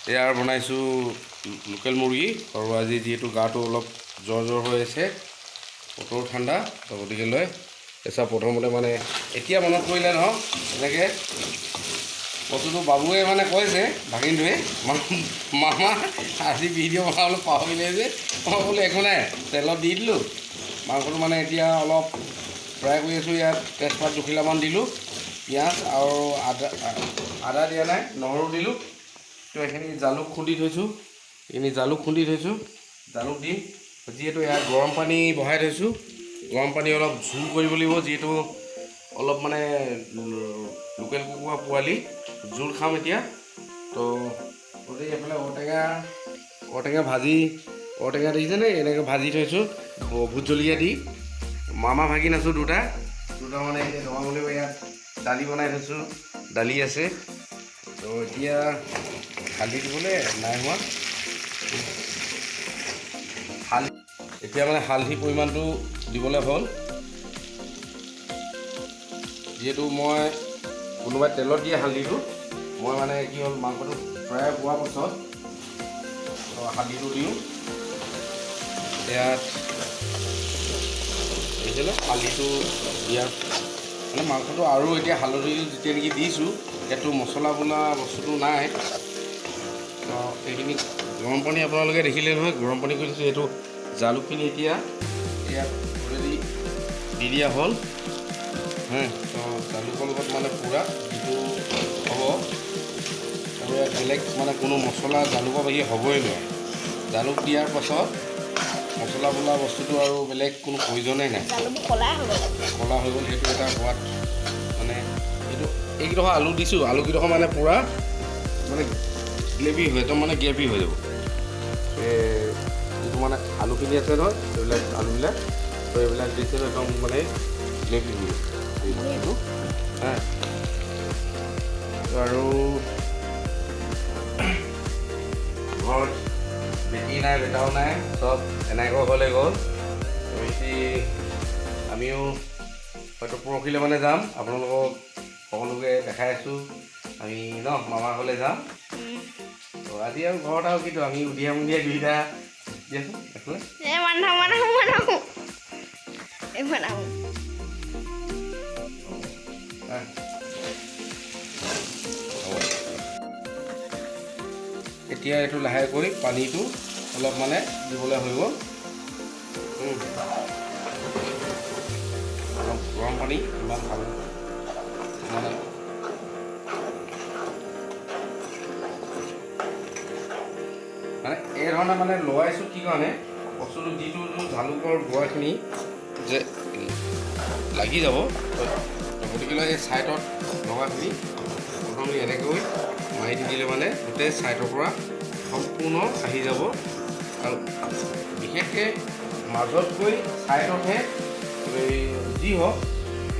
ইয়াৰ বনাইছোঁ লোকেল মুৰ্গী আৰু আজি যিহেতু গাটো অলপ জ্বৰ হৈ আছে, বতৰ ঠাণ্ডা, তো গতিকে লৈ এচা প্ৰথমতে মানে এতিয়া মনত পৰিলে নহয় এনেকৈ বস্তুটো বাবুৱে মানে কৈছে ভাগিনটোৱে মামা আজি ভিডিঅ' বনাবলৈ পাহৰিলে যে মই বোলো একো নাই তেলত দি দিলোঁ। মাংসটো মানে এতিয়া অলপ ফ্ৰাই কৰি আছোঁ। ইয়াত তেজপাত দুখিলামান দিলোঁ, পিঁয়াজ আৰু আদা দিয়া নাই, নহৰু দিলোঁ। তো এইখিনি জালুক খুন্দি থৈছোঁ, জালুক দিম। যিহেতু ইয়াত গৰম পানী বহাই থৈছোঁ, গৰম পানী অলপ জোল কৰিব লাগিব, যিহেতু অলপ মানে লোকেল কুকুৰা পোৱালি জোল খাম এতিয়া। তো গতিকে এইফালে ঔটেঙা দেখিছেনে, এনেকৈ ভাজি থৈছোঁ ভোট জলকীয়া দি। মামা ভাগিন আছোঁ দুটা মানে এতিয়া নমাবলৈ ইয়াত দালি বনাই থৈছোঁ, দালি আছে। তো এতিয়া হালধি দিবলৈ নাই হোৱা, এতিয়া মানে হালধি পৰিমাণটো দিবলৈ হ'ল। যিহেতু মই কোনোবাই তেলত দিয়ে হালধিটো, মই মানে কি হ'ল মাংসটো ফ্ৰাই হোৱাৰ পাছত হালধিটো দিওঁ। ইয়াত দেখিছিলে হালধিটো দিয়াৰ মানে মাংসটো আৰু এতিয়া হালধি যেতিয়া নেকি দিছোঁ, ইয়াতো মছলা বোলা বস্তুটো নাই। তো এইখিনি গৰম পানী আপোনালোকে দেখিলে নহয়, গৰম পানী কৰি দিছোঁ। এইটো জালুকখিনি এতিয়া ইয়াত অলৰেডি দি দিয়া হ'ল। তো জালুকৰ লগত মানে পূৰা যিটো হ'ব, আৰু ইয়াত বেলেগ মানে কোনো মছলা জালুকৰ বাহিৰে হ'বই নোৱাৰে। জালুক দিয়াৰ পাছত মছলা বোলা বস্তুটো আৰু বেলেগ কোনো প্ৰয়োজনেই নাই। ক'লা হৈ গ'ল, সেইটো এটা সোৱাদ। মানে এইকেইডোখৰ আলু দিছোঁ, আলুকেইডোখৰ মানে পূৰা মানে গ্ৰেভি হৈ একদম মানে গ্ৰেভি হৈ যাব। যিটো মানে আলুখিনি আছে নহয়, সেইবিলাক আলুবিলাক, তো এইবিলাক দিছিলোঁ একদম মানে গ্ৰেভি হৈ বস্তুটো। আৰু ঘৰত বেটি নাই, বেটাও নাই, চব এনেকৈ হ'লে গ'ল। আমিও হয়তো পৰহিলৈ মানে যাম, আপোনালোকক সকলোকে দেখাই আছোঁ আমি মামাৰ ঘৰলৈ যাম। তো আজি আৰু ঘৰত আৰু কিন্তু আমি উদিয়াই দুইটা দিয়াচোন এফালে এতিয়া এইটো লাহেকৈ পানীটো অলপ মানে দিবলৈ হৈ গ'ল। গৰম পানী ইমান ভাল মানে এই ধৰণে মানে লগাইছোঁ কি কাৰণে, বস্তুটো যিটো জালুকৰ গুড়াখিনি যে লাগি যাব, গতিকে এই ছাইডত লগাখিনি প্ৰথমে এনেকৈ মাৰি দি দিলে মানে গোটেই ছাইডৰ পৰা সম্পূৰ্ণ আহি যাব। আৰু বিশেষকৈ মাজতকৈ ছাইডতহে যি হওক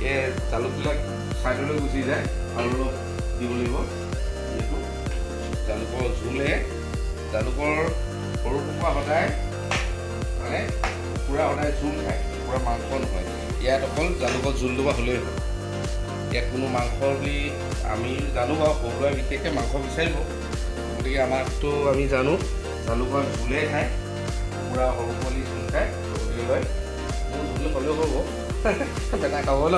এই জালুকবিলাক ছাইডলৈ গুচি যায়। আৰু অলপ দিব লাগিব, যিহেতু জালুকৰ জোলে, জালুকৰ সৰু কুকুৰা সদায় মানে কুকুৰা সদায় জোল খায়, কুকুৰা মাংস নহয়। ইয়াত অকল জালুকৰ জোলটো বা হ'লেই হয়। ইয়াত কোনো মাংস বুলি আমি জানো বাৰু, সৰু ল'ৰাই বিশেষকৈ মাংস বিচাৰিব, গতিকে আমাকতো আমি জানো জালুকৰ জোলে খায়, কুকুৰা সৰু পোৱালি জোল খায়। গতিকে লয় মোৰ জোল হ'লেও হ'ব, বেটা খাব ন।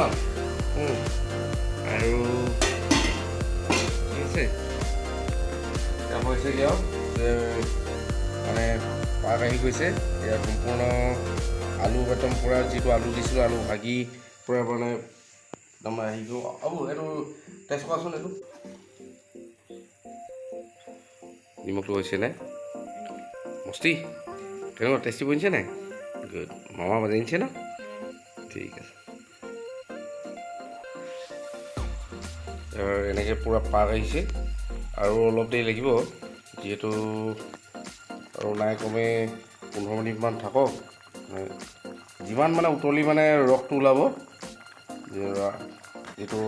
আৰু ঠিক আছে, এতিয়া হৈছে দিয়ক যে মানে পাক আহি গৈছে। ইয়াত সম্পূৰ্ণ আলু একদম পূৰা যিটো আলু দিছিলোঁ, আলু ভাগি পূৰা মানে একদম আহি গ'ল। এইটো টেষ্ট কৰাচোন, এইটো নিমখটো হৈছে নাই মস্তি, তেনেকুৱা টেষ্টি বনিছে নাই? গুড, মামা বাজি আনিছে ন, ঠিক আছে। এনেকৈ পূৰা পাক আহিছে, আৰু অলপ দেৰি লাগিব, যিহেতু আৰু নাই কমে 15 মিনিটমান থাকক। যিমান মানে উতলি মানে ৰসটো ওলাব, যিটো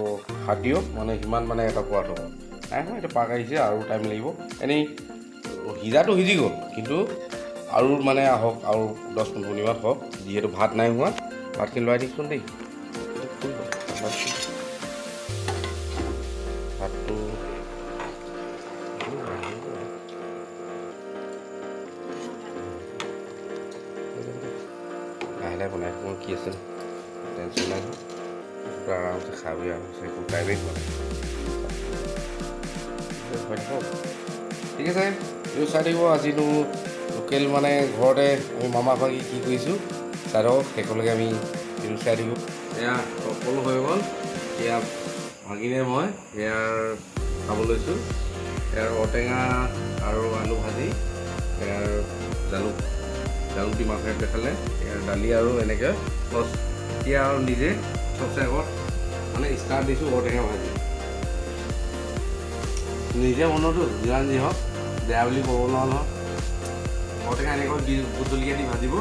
খাদ্য মানে সিমান মানে এটা সোৱাদ হ'ব। নাই হয়, এইটো পাক আহিছে, আৰু টাইম লাগিব। এনেই সিজাটো সিজি গ'ল, কিন্তু আৰু মানে আহক, আৰু 10-15 মিনিটমান হওক। যিহেতু ভাত নাই হোৱা, ভাতখিনি লৰাই দিচোন দেই। ভাতটো খাই বনাই থাকোঁ কি আছে টেনশ্যন নাই পূৰা আৰামছে খাবি আৰু একো টাইমেই হোৱা নাই ঠিক আছে এইটো চাই থাকিব আজিনো লোকেল মানে ঘৰতে আমি মামা ভাগি কি কৰিছোঁ চাই থাকক শেষলৈকে আমি এইটো চাই থাকিব এয়া সকলো হৈ গ'ল এয়া ভাগিনে মই ইয়াৰ খাব লৈছোঁ ইয়াৰ ঔটেঙা আৰু আলু ভাজি ইয়াৰ জালুক দি মাছে দেখালে ইয়াৰ দালি আৰু এনেকৈ প্লাছ এতিয়া আৰু নিজে চবচে আগত মানে ষ্টাৰ্ট দিছোঁ ঔটেঙা ভাজি নিজে বনোৱাটো যিমান যি হওক বেয়া বুলি ক'ব নোৱাৰো নহয় ঔটেঙা এনেকৈ দি ভোট জলকীয়া দি ভাজিব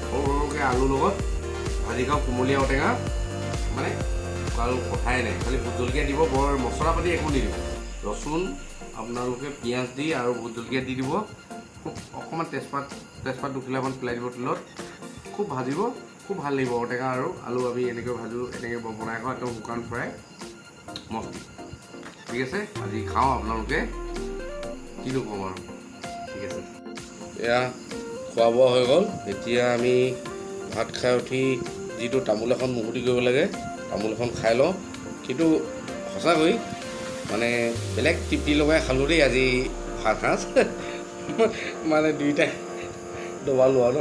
সৰু সৰুকৈ আলুৰ লগত ভাজি খাওঁ কোমলীয়া ঔটেঙা মানে আৰু কথাই নাই খালি ভোট জলকীয়া দিব বৰ মছলা পাতি একো নিদিব ৰচুন আপোনালোকে পিঁয়াজ দি আৰু ভোট জলকীয়া দি দিব খুব অকণমান তেজপাত দুখিলামান পেলাই দিব তেলত খুব ভাজিব খুব ভাল লাগিব ঔটেঙা আৰু আলু আমি এনেকৈ ভাজোঁ এনেকৈ বনাই খাওঁ একদম শুকান ফ্ৰাই মস্ত ঠিক আছে আজি খাওঁ আপোনালোকে কিনো ক'ম আৰু ঠিক আছে এয়া খোৱা বোৱা হৈ গ'ল এতিয়া আমি ভাত খাই উঠি যিটো তামোল এখন মুকুতি কৰিব লাগে তামোল এখন খাই লওঁ কিন্তু সঁচাকৈ মানে বেলেগ তৃপ্তি লগাই খালোঁ দেই আজি ভাত সাঁজ মানে দুইটাই দবা লোৱা ন